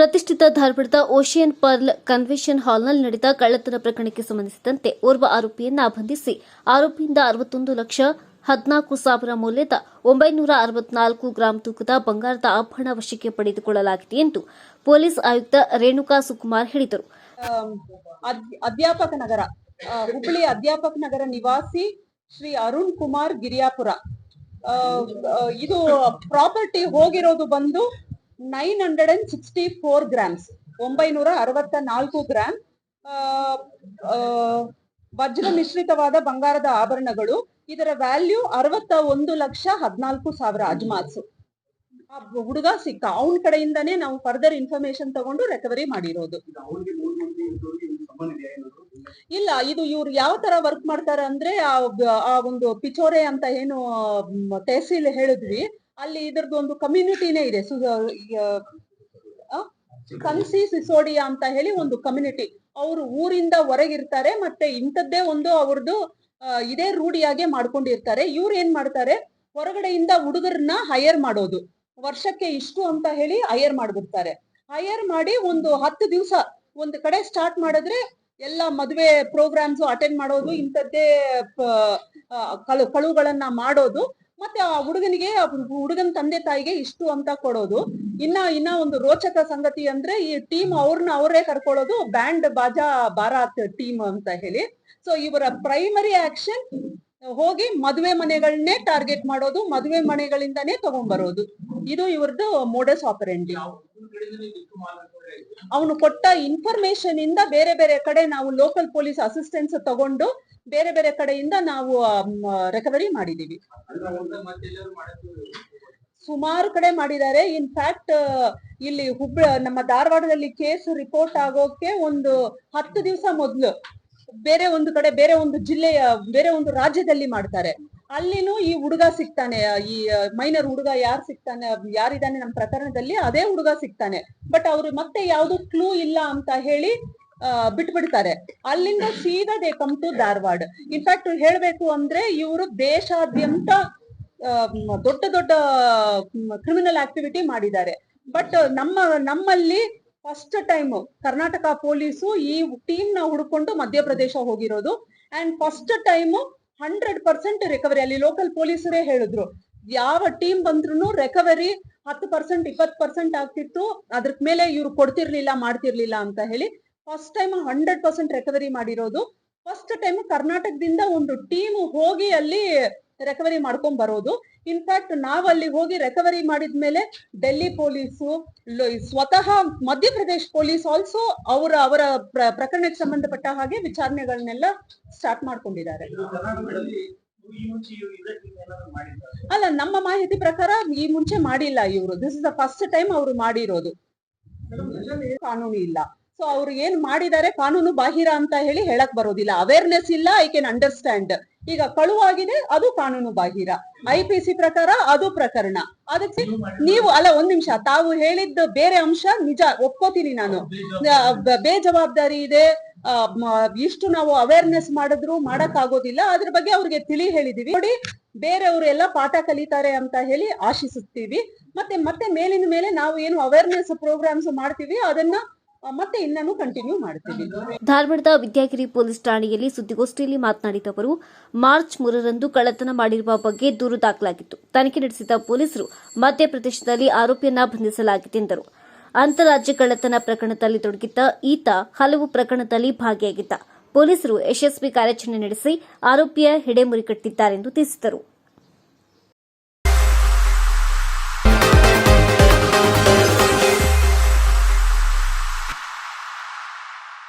ಪ್ರತಿಷ್ಠಿತ ಧಾರವಾಡದ ocean pearl convention ಹಾಲ್ನಲ್ಲಿ ನಡೆದ ಕಳ್ಳತನ ಪ್ರಕರಣಕ್ಕೆ ಸಂಬಂಧಿಸಿದಂತೆ ಓರ್ವ ಆರೋಪಿಯನ್ನ ಬಂಧಿಸಿ ಆರೋಪಿಯಿಂದ 61,14,00,000 ಮೌಲ್ಯದ 964 ಗ್ರಾಂ ತೂಕದ ಬಂಗಾರದ ಆಭರಣ ವಶಕ್ಕೆ ಪಡೆದುಕೊಳ್ಳಲಾಗಿದೆ ಎಂದು ಪೊಲೀಸ್ ಆಯುಕ್ತ ರೇಣುಕಾ ಸುಕುಮಾರ್ ಹೇಳಿದರು. ಅಧ್ಯಾಪಕ ನಗರ ಹುಬ್ಬಳ್ಳಿ ಅಧ್ಯಾಪಕ ನಗರ ನಿವಾಸಿ ಶ್ರೀ ಅರುಣ್ ಕುಮಾರ್ ಗಿರಿಯಾಪುರ. ಇದು ಪ್ರಾಪರ್ಟಿ ಹೋಗಿರೋದು ಬಂದು 964 ಗ್ರಾಮ್ಸ್ 964 ಗ್ರಾಮ್ ವಜ್ರ ಮಿಶ್ರಿತವಾದ ಬಂಗಾರದ ಆಭರಣಗಳು. ಇದರ ವ್ಯಾಲ್ಯೂ 61,14,00,000 ಅಜ್ಮಾಸು. ಹುಡುಗ ಸಿಕ್ಕ, ಅವನ ಕಡೆಯಿಂದಾನೇ ನಾವು ಫರ್ದರ್ ಇನ್ಫಾರ್ಮೇಶನ್ ತಗೊಂಡು ರಿಕವರಿ ಮಾಡಿರೋದು. ಇಲ್ಲ, ಇದು ಇವ್ರು ಯಾವ ತರ ವರ್ಕ್ ಮಾಡ್ತಾರೆ ಅಂದ್ರೆ ಆ ಒಂದು ಪಿಚೋರೆ ಅಂತ ಏನು ತಹಸೀಲ್ ಹೇಳಿದ್ವಿ, ಅಲ್ಲಿ ಇದ್ರದ್ದು ಒಂದು ಕಮ್ಯುನಿಟಿನೇ ಇದೆ. ಕನ್ಸಿ ಸಿಸೋಡಿಯಾ ಅಂತ ಹೇಳಿ ಒಂದು ಕಮ್ಯುನಿಟಿ. ಅವರು ಊರಿಂದ ಹೊರಗಿರ್ತಾರೆ, ಮತ್ತೆ ಇಂಥದ್ದೇ ಒಂದು ಅವ್ರದ್ದು ಇದೇ ರೂಢಿಯಾಗೆ ಮಾಡ್ಕೊಂಡಿರ್ತಾರೆ. ಇವ್ರು ಏನ್ ಮಾಡ್ತಾರೆ, ಹೊರಗಡೆಯಿಂದ ಹುಡುಗರನ್ನ ಹೈಯರ್ ಮಾಡೋದು, ವರ್ಷಕ್ಕೆ ಇಷ್ಟು ಅಂತ ಹೇಳಿ ಹೈಯರ್ ಮಾಡ್ಬಿಡ್ತಾರೆ. ಹೈಯರ್ ಮಾಡಿ ಒಂದು 10 ದಿವಸ ಒಂದು ಕಡೆ ಸ್ಟಾರ್ಟ್ ಮಾಡಿದ್ರೆ ಎಲ್ಲ ಮದುವೆ ಪ್ರೋಗ್ರಾಮ್ಸ್ ಅಟೆಂಡ್ ಮಾಡೋದು, ಇಂಥದ್ದೇ ಕಳುಗಳನ್ನ ಮಾಡೋದು. ಮತ್ತೆ ಆ ಹುಡುಗನ ತಂದೆ ತಾಯಿಗೆ ಇಷ್ಟು ಅಂತ ಕೊಡೋದು. ಇನ್ನ ಒಂದು ರೋಚಕ ಸಂಗತಿ ಅಂದ್ರೆ, ಈ ಟೀಮ್ ಅವರೇ ಕರ್ಕೊಳ್ಳೋದು, ಬ್ಯಾಂಡ್ ಬಾಜಾ ಬಾರಾತ್ ಟೀಮ್ ಅಂತ ಹೇಳಿ. ಸೊ ಇವರ ಪ್ರೈಮರಿ ಆಕ್ಷನ್ ಹೋಗಿ ಮದುವೆ ಮನೆಗಳನ್ನೇ ಟಾರ್ಗೆಟ್ ಮಾಡೋದು, ಮದುವೆ ಮನೆಗಳಿಂದಾನೇ ತಗೊಂಡ್ಬರೋದು. ಇದು ಇವ್ರದ್ದು ಮೋಡಸ್ ಆಪರೆಂಡಿ. ಅವನು ಕೊಟ್ಟ ಇನ್ಫಾರ್ಮೇಶನ್ ಇಂದ ಬೇರೆ ಬೇರೆ ಕಡೆ ನಾವು ಲೋಕಲ್ ಪೊಲೀಸ್ ಅಸಿಸ್ಟೆನ್ಸ್ ತಗೊಂಡು ಬೇರೆ ಬೇರೆ ಕಡೆಯಿಂದ ನಾವು ರಿಕವರಿ ಮಾಡಿದೀವಿ. ಸುಮಾರು ಕಡೆ ಮಾಡಿದ್ದಾರೆ. ಇನ್ಫ್ಯಾಕ್ಟ್ ಇಲ್ಲಿ ನಮ್ಮ ಧಾರವಾಡದಲ್ಲಿ ಕೇಸ್ ರಿಪೋರ್ಟ್ ಆಗೋಕೆ ಒಂದು 10 ದಿವಸ ಮೊದಲು ಬೇರೆ ಒಂದು ಕಡೆ, ಬೇರೆ ಒಂದು ಜಿಲ್ಲೆಯ, ಬೇರೆ ಒಂದು ರಾಜ್ಯದಲ್ಲಿ ಮಾಡ್ತಾರೆ. ಅಲ್ಲಿನೂ ಈ ಹುಡುಗ ಸಿಗ್ತಾನೆ, ಈ ಮೈನರ್ ಹುಡುಗ ಯಾರಿದ್ದಾನೆ ನಮ್ಮ ಪ್ರಕರಣದಲ್ಲಿ, ಅದೇ ಹುಡುಗ ಸಿಗ್ತಾನೆ. ಬಟ್ ಅವ್ರು ಮತ್ತೆ ಯಾವ್ದು ಕ್ಲೂ ಇಲ್ಲ ಅಂತ ಹೇಳಿ ಬಿಟ್ಬಿಡ್ತಾರೆ. ಅಲ್ಲಿಂದ ಸೀದಾ they come to Dharwad. In fact ಹೇಳ್ಬೇಕು ಅಂದ್ರೆ, ಇವರು ದೇಶಾದ್ಯಂತ ದೊಡ್ಡ ದೊಡ್ಡ ಕ್ರಿಮಿನಲ್ ಆಕ್ಟಿವಿಟಿ ಮಾಡಿದ್ದಾರೆ. ಬಟ್ ನಮ್ಮಲ್ಲಿ ಫಸ್ಟ್ ಟೈಮ್ ಕರ್ನಾಟಕ ಪೊಲೀಸು ಈ ಟೀಮ್ ನ ಹುಡುಕೊಂಡು ಮಧ್ಯಪ್ರದೇಶ ಹೋಗಿರೋದು. And first time 100% recovery. ಅಲ್ಲಿ ಲೋಕಲ್ ಪೊಲೀಸರೇ ಹೇಳಿದ್ರು, ಯಾವ ಟೀಮ್ ಬಂದ್ರು ರಿಕವರಿ 10%, 20% ಆಗ್ತಿತ್ತು, ಅದ್ರ ಮೇಲೆ ಇವ್ರು ಮಾಡ್ತಿರ್ಲಿಲ್ಲ ಅಂತ ಹೇಳಿ. ಫಸ್ಟ್ ಟೈಮ್ 100% ರಿಕವರಿ ಮಾಡಿರೋದು. ಫಸ್ಟ್ ಟೈಮ್ ಕರ್ನಾಟಕದಿಂದ ಒಂದು ಟೀಮ್ ಹೋಗಿ ಅಲ್ಲಿ ರಿಕವರಿ ಮಾಡ್ಕೊಂಡ್ ಬರೋದು. ಇನ್ಫ್ಯಾಕ್ಟ್ ನಾವು ಅಲ್ಲಿ ಹೋಗಿ ರಿಕವರಿ ಮಾಡಿದ್ಮೇಲೆ ಡೆಲ್ಲಿ ಪೊಲೀಸು, ಸ್ವತಃ ಮಧ್ಯಪ್ರದೇಶ ಪೊಲೀಸ್ ಆಲ್ಸೋ ಅವರ ಪ್ರಕರಣಕ್ಕೆ ಸಂಬಂಧಪಟ್ಟ ಹಾಗೆ ವಿಚಾರಣೆಗಳನ್ನೆಲ್ಲ ಸ್ಟಾರ್ಟ್ ಮಾಡ್ಕೊಂಡಿದ್ದಾರೆ. ಅಲ್ಲ, ನಮ್ಮ ಮಾಹಿತಿ ಪ್ರಕಾರ ಈ ಮುಂಚೆ ಮಾಡಿಲ್ಲ ಇವರು. This is the first time ಅವರು ಮಾಡಿರೋದು. ಕಾನೂನು ಇಲ್ಲ. ಸೊ ಅವ್ರು ಏನ್ ಮಾಡಿದ್ದಾರೆ ಕಾನೂನು ಬಾಹಿರ ಅಂತ ಹೇಳಿ ಹೇಳಕ್ ಬರೋದಿಲ್ಲ. ಅವೇರ್ನೆಸ್ ಇಲ್ಲ, ಐ ಕ್ಯಾನ್ ಅಂಡರ್ಸ್ಟ್ಯಾಂಡ್. ಈಗ ಕಳುವಾಗಿದೆ, ಅದು ಕಾನೂನು ಬಾಹಿರ. IPC ಪ್ರಕಾರ ಅದು ಪ್ರಕರಣ. ಅದಕ್ಕೆ ನೀವು ಒಂದ್ ನಿಮಿಷ, ತಾವು ಹೇಳಿದ್ದು ಬೇರೆ ಅಂಶ ನಿಜ, ಒಪ್ಕೋತೀನಿ ನಾನು. ಬೇಜವಾಬ್ದಾರಿ ಇದೆ, ಇಷ್ಟು ನಾವು ಅವೇರ್ನೆಸ್ ಮಾಡಿದ್ರು ಮಾಡಕ್ ಆಗೋದಿಲ್ಲ. ಅದ್ರ ಬಗ್ಗೆ ಅವ್ರಿಗೆ ಹೇಳಿದೀವಿ. ನೋಡಿ, ಬೇರೆಯವರು ಎಲ್ಲ ಪಾಠ ಕಲಿತಾರೆ ಅಂತ ಹೇಳಿ ಆಶಿಸುತ್ತೀವಿ. ಮತ್ತೆ ಮೇಲಿನ ಮೇಲೆ ನಾವು ಏನು ಅವೇರ್ನೆಸ್ ಪ್ರೋಗ್ರಾಮ್ಸ್ ಮಾಡ್ತೀವಿ, ಅದನ್ನ ಮತ್ತೆ ಇನ್ನೂ ಕಂಟಿನ್ಯೂ ಮಾಡ್ತೀವಿ. ಧಾರವಾಡದ ವಿದ್ಯಾಗಿರಿ ಪೊಲೀಸ್ ಠಾಣೆಯಲ್ಲಿ ಸುದ್ದಿಗೋಷ್ಠಿಯಲ್ಲಿ ಮಾತನಾಡಿದ ಅವರು, ಮಾರ್ಚ್ 3ರಂದು ಕಳ್ಳತನ ಮಾಡಿರುವ ಬಗ್ಗೆ ದೂರು ದಾಖಲಾಗಿತ್ತು. ತನಿಖೆ ನಡೆಸಿದ ಪೊಲೀಸರು ಮಧ್ಯಪ್ರದೇಶದಲ್ಲಿ ಆರೋಪಿಯನ್ನ ಬಂಧಿಸಲಾಗಿದೆ ಎಂದರು. ಅಂತಾರಾಜ್ಯ ಕಳ್ಳತನ ಪ್ರಕರಣದಲ್ಲಿ ತೊಡಗಿದ್ದ ಈತ ಹಲವು ಪ್ರಕರಣದಲ್ಲಿ ಭಾಗಿಯಾಗಿದ್ದ. ಪೊಲೀಸರು ಯಶಸ್ವಿ ಕಾರ್ಯಾಚರಣೆ ನಡೆಸಿ ಆರೋಪಿಯ ಹಿಡಿಮುರಿ ಕಟ್ಟಿದ್ದಾರೆಂದು ತಿಳಿಸಿದರು.